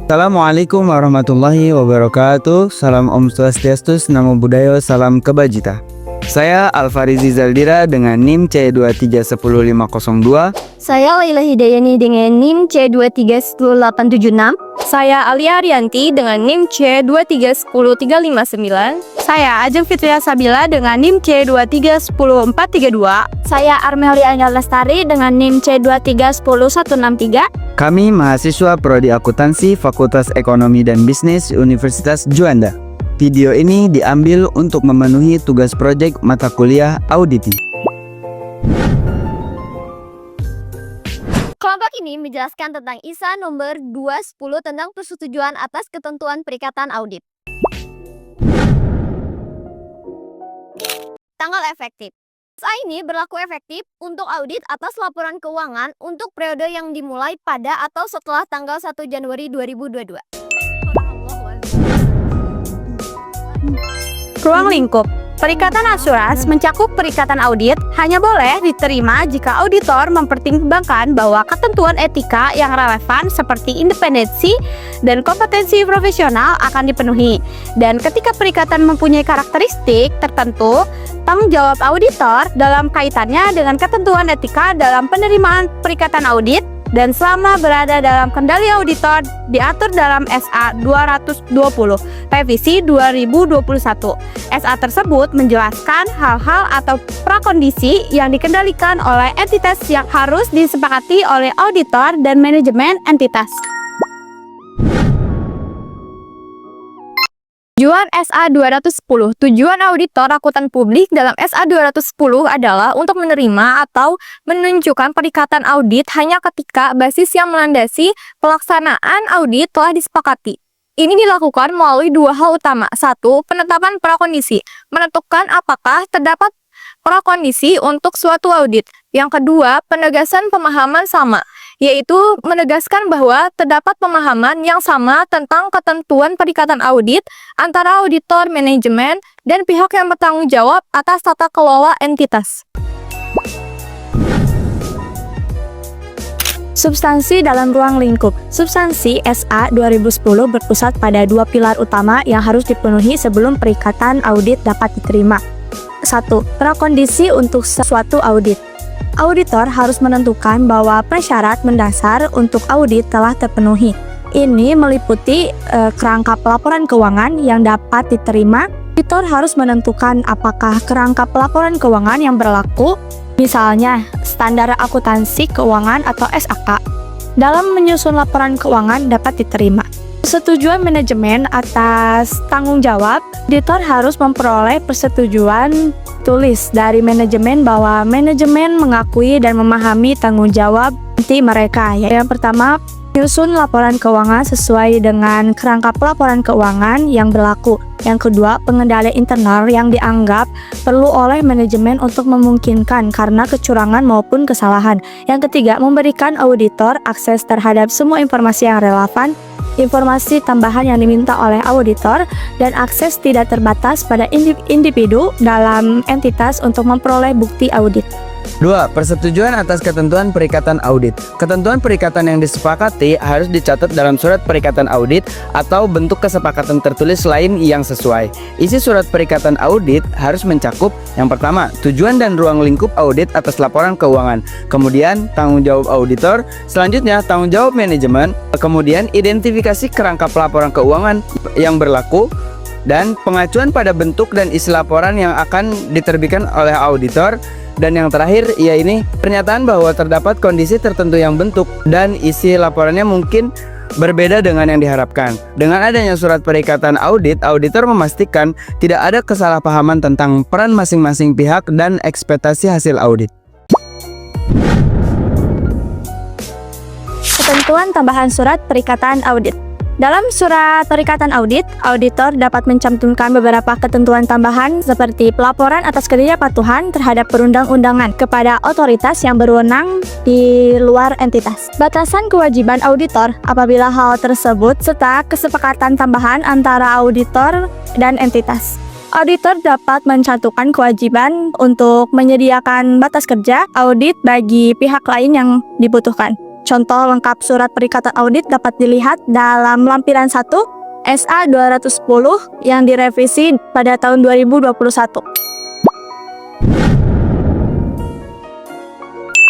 Assalamualaikum warahmatullahi wabarakatuh. Salam Om Swastiastu, Namo Buddhaya, Salam Kebajikan. Saya Alfarizi Zaldira dengan NIM C2310502. Saya Laila Hidayani dengan NIM C2310876. Saya Alia Arianti dengan NIM C2310359. Saya Ajeng Fitria Sabila dengan NIM C2310432. Saya Armelia Lestari dengan NIM C2310163. Kami mahasiswa Prodi Akuntansi Fakultas Ekonomi dan Bisnis Universitas Juanda. Video ini diambil untuk memenuhi tugas proyek mata kuliah Auditi. Kelompok ini menjelaskan tentang ISA nomor 210 tentang persetujuan atas ketentuan perikatan audit. Tanggal efektif. ISA ini berlaku efektif untuk audit atas laporan keuangan untuk periode yang dimulai pada atau setelah tanggal 1 Januari 2022. Ruang lingkup. Perikatan asuransi mencakup perikatan audit, hanya boleh diterima jika auditor mempertimbangkan bahwa ketentuan etika yang relevan seperti independensi dan kompetensi profesional akan dipenuhi. Dan ketika perikatan mempunyai karakteristik tertentu, tanggung jawab auditor dalam kaitannya dengan ketentuan etika dalam penerimaan perikatan audit dan selama berada dalam kendali auditor diatur dalam SA 220 revisi 2021. SA tersebut menjelaskan hal-hal atau prakondisi yang dikendalikan oleh entitas yang harus disepakati oleh auditor dan manajemen entitas. Tujuan SA 210. Tujuan auditor akuntan publik dalam SA 210 adalah untuk menerima atau menunjukkan perikatan audit hanya ketika basis yang melandasi pelaksanaan audit telah disepakati. Ini dilakukan melalui dua hal utama. Satu, penetapan prakondisi, menentukan apakah terdapat prakondisi untuk suatu audit. Yang kedua, penegasan pemahaman sama, yaitu menegaskan bahwa terdapat pemahaman yang sama tentang ketentuan perikatan audit antara auditor, manajemen, dan pihak yang bertanggung jawab atas tata kelola entitas. Substansi dalam ruang lingkup. Substansi SA 2010 berpusat pada dua pilar utama yang harus dipenuhi sebelum perikatan audit dapat diterima. 1. Prakondisi untuk suatu audit. Auditor harus menentukan bahwa persyarat mendasar untuk audit telah terpenuhi. Ini meliputi kerangka pelaporan keuangan yang dapat diterima. Auditor harus menentukan apakah kerangka pelaporan keuangan yang berlaku, misalnya standar akuntansi keuangan atau SAK, dalam menyusun laporan keuangan dapat diterima. Persetujuan manajemen atas tanggung jawab. Auditor harus memperoleh persetujuan tulis dari manajemen bahwa manajemen mengakui dan memahami tanggung jawab inti mereka. Yang pertama, menyusun laporan keuangan sesuai dengan kerangka pelaporan keuangan yang berlaku. Yang kedua, pengendalian internal yang dianggap perlu oleh manajemen untuk memungkinkan karena kecurangan maupun kesalahan. Yang ketiga, memberikan auditor akses terhadap semua informasi yang relevan, informasi tambahan yang diminta oleh auditor, dan akses tidak terbatas pada individu dalam entitas untuk memperoleh bukti audit. 2. Persetujuan atas ketentuan perikatan audit. Ketentuan perikatan yang disepakati harus dicatat dalam surat perikatan audit atau bentuk kesepakatan tertulis lain yang sesuai. Isi surat perikatan audit harus mencakup yang pertama, tujuan dan ruang lingkup audit atas laporan keuangan, kemudian tanggung jawab auditor, selanjutnya tanggung jawab manajemen, kemudian identifikasi kerangka pelaporan keuangan yang berlaku, dan pengacuan pada bentuk dan isi laporan yang akan diterbitkan oleh auditor. Dan yang terakhir, yaitu pernyataan bahwa terdapat kondisi tertentu yang bentuk dan isi laporannya mungkin berbeda dengan yang diharapkan. Dengan adanya surat perikatan audit, auditor memastikan tidak ada kesalahpahaman tentang peran masing-masing pihak dan ekspektasi hasil audit. Ketentuan tambahan surat perikatan audit. Dalam surat perikatan audit, auditor dapat mencantumkan beberapa ketentuan tambahan seperti pelaporan atas ketidakpatuhan terhadap perundang-undangan kepada otoritas yang berwenang di luar entitas. Batasan kewajiban auditor apabila hal tersebut serta kesepakatan tambahan antara auditor dan entitas. Auditor dapat mencantumkan kewajiban untuk menyediakan batas kerja audit bagi pihak lain yang dibutuhkan. Contoh lengkap surat perikatan audit dapat dilihat dalam lampiran 1 SA 210 yang direvisi pada tahun 2021.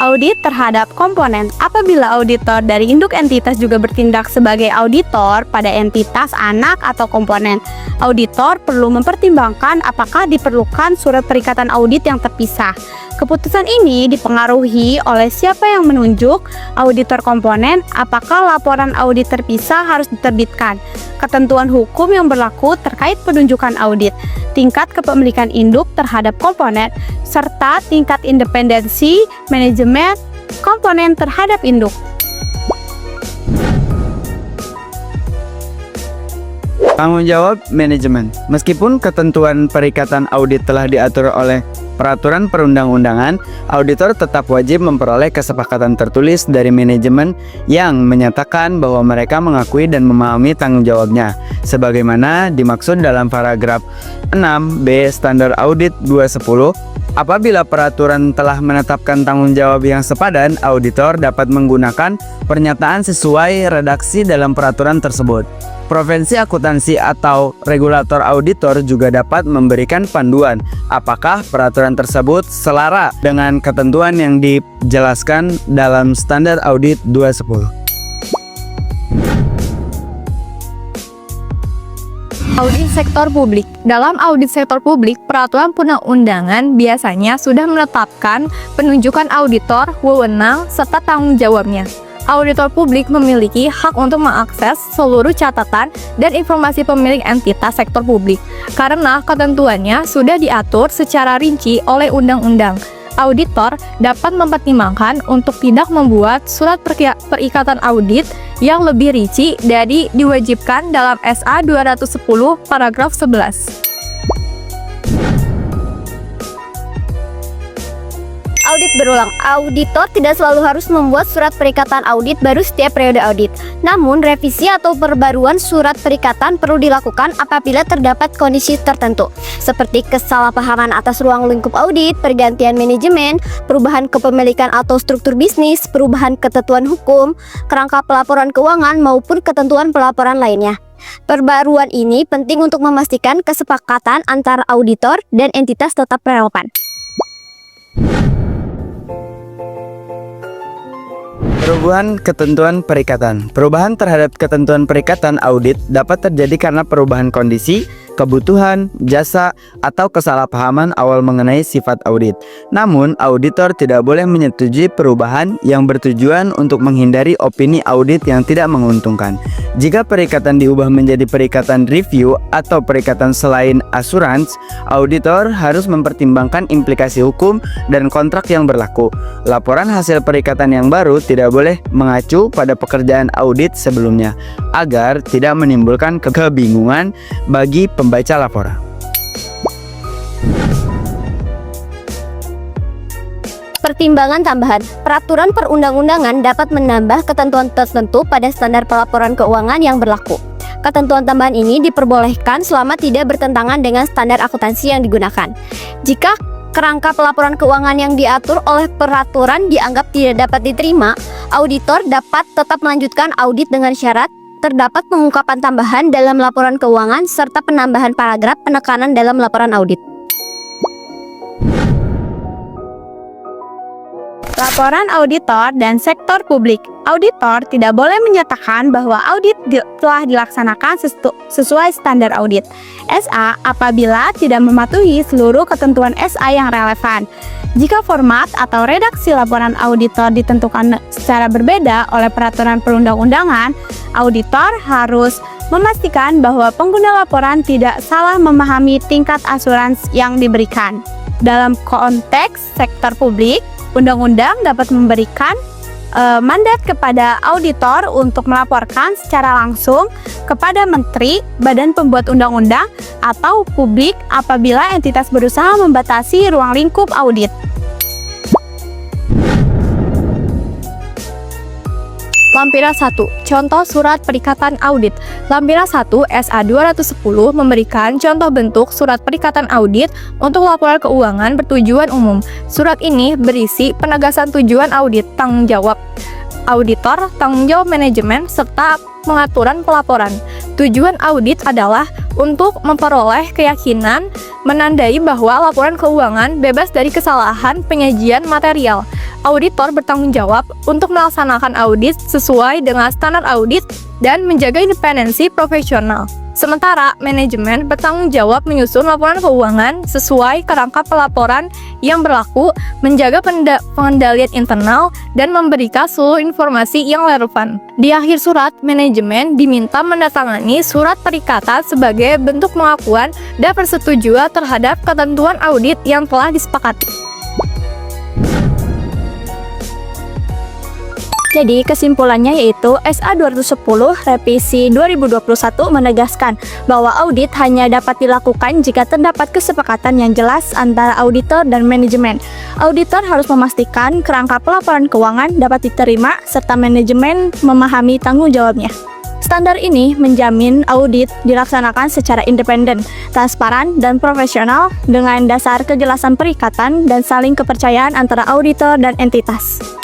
Audit terhadap komponen. Apabila auditor dari induk entitas juga bertindak sebagai auditor pada entitas anak atau komponen, auditor perlu mempertimbangkan apakah diperlukan surat perikatan audit yang terpisah. Keputusan ini dipengaruhi oleh siapa yang menunjuk auditor komponen, apakah laporan audit terpisah harus diterbitkan, ketentuan hukum yang berlaku terkait penunjukan audit, tingkat kepemilikan induk terhadap komponen, serta tingkat independensi manajemen komponen terhadap induk. Tanggung jawab manajemen. Meskipun ketentuan perikatan audit telah diatur oleh peraturan perundang-undangan, auditor tetap wajib memperoleh kesepakatan tertulis dari manajemen yang menyatakan bahwa mereka mengakui dan memahami tanggung jawabnya, sebagaimana dimaksud dalam paragraf 6B Standar Audit 210. Apabila peraturan telah menetapkan tanggung jawab yang sepadan, auditor dapat menggunakan pernyataan sesuai redaksi dalam peraturan tersebut. Profesi akuntansi atau regulator auditor juga dapat memberikan panduan apakah peraturan tersebut selara dengan ketentuan yang dijelaskan dalam Standar Audit 210. Audit sektor publik. Dalam audit sektor publik, peraturan perundang-undangan biasanya sudah menetapkan penunjukan auditor, wewenang, serta tanggung jawabnya. Auditor publik memiliki hak untuk mengakses seluruh catatan dan informasi pemilik entitas sektor publik karena ketentuannya sudah diatur secara rinci oleh undang-undang. Auditor dapat mempertimbangkan untuk tidak membuat surat perikatan audit yang lebih rinci dari diwajibkan dalam SA 210 paragraf 11. Audit berulang. Auditor tidak selalu harus membuat surat perikatan audit baru setiap periode audit. Namun, revisi atau perbaruan surat perikatan perlu dilakukan apabila terdapat kondisi tertentu, seperti kesalahpahaman atas ruang lingkup audit, pergantian manajemen, perubahan kepemilikan atau struktur bisnis, perubahan ketentuan hukum, kerangka pelaporan keuangan, maupun ketentuan pelaporan lainnya. Perbaruan ini penting untuk memastikan kesepakatan antara auditor dan entitas tetap relevan. Perubahan ketentuan perikatan. Perubahan terhadap ketentuan perikatan audit dapat terjadi karena perubahan kondisi, kebutuhan, jasa, atau kesalahpahaman awal mengenai sifat audit. Namun, auditor tidak boleh menyetujui perubahan yang bertujuan untuk menghindari opini audit yang tidak menguntungkan. Jika perikatan diubah menjadi perikatan review atau perikatan selain asuransi, auditor harus mempertimbangkan implikasi hukum dan kontrak yang berlaku. Laporan hasil perikatan yang baru tidak boleh mengacu pada pekerjaan audit sebelumnya, agar tidak menimbulkan kebingungan bagi pembaca laporan. Pertimbangan tambahan. Peraturan perundang-undangan dapat menambah ketentuan tertentu pada standar pelaporan keuangan yang berlaku. Ketentuan tambahan ini diperbolehkan selama tidak bertentangan dengan standar akuntansi yang digunakan. Jika kerangka pelaporan keuangan yang diatur oleh peraturan dianggap tidak dapat diterima, auditor dapat tetap melanjutkan audit dengan syarat terdapat pengungkapan tambahan dalam laporan keuangan serta penambahan paragraf penekanan dalam laporan audit. Laporan auditor dan sektor publik. Auditor tidak boleh menyatakan bahwa audit telah dilaksanakan sesuai standar audit SA apabila tidak mematuhi seluruh ketentuan SA yang relevan. Jika format atau redaksi laporan auditor ditentukan secara berbeda oleh peraturan perundang-undangan, auditor harus memastikan bahwa pengguna laporan tidak salah memahami tingkat asuransi yang diberikan. Dalam konteks sektor publik, undang-undang dapat memberikan mandat kepada auditor untuk melaporkan secara langsung kepada menteri, badan pembuat undang-undang, atau publik apabila entitas berusaha membatasi ruang lingkup audit. Lampiran 1. Contoh surat perikatan audit. Lampiran 1 SA 210 memberikan contoh bentuk surat perikatan audit untuk laporan keuangan bertujuan umum. Surat ini berisi penegasan tujuan audit, tanggung jawab auditor, tanggung jawab manajemen, serta pengaturan pelaporan. Tujuan audit adalah untuk memperoleh keyakinan menandai bahwa laporan keuangan bebas dari kesalahan penyajian material. Auditor bertanggung jawab untuk melaksanakan audit sesuai dengan standar audit dan menjaga independensi profesional. Sementara manajemen bertanggung jawab menyusun laporan keuangan sesuai kerangka pelaporan yang berlaku, menjaga pengendalian internal, dan memberikan seluruh informasi yang relevan. Di akhir surat, manajemen diminta menandatangani surat perikatan sebagai bentuk pengakuan dan persetujuan terhadap ketentuan audit yang telah disepakati. Jadi kesimpulannya yaitu SA 210 revisi 2021 menegaskan bahwa audit hanya dapat dilakukan jika terdapat kesepakatan yang jelas antara auditor dan manajemen. Auditor harus memastikan kerangka pelaporan keuangan dapat diterima serta manajemen memahami tanggung jawabnya. Standar ini menjamin audit dilaksanakan secara independen, transparan, dan profesional dengan dasar kejelasan perikatan dan saling kepercayaan antara auditor dan entitas.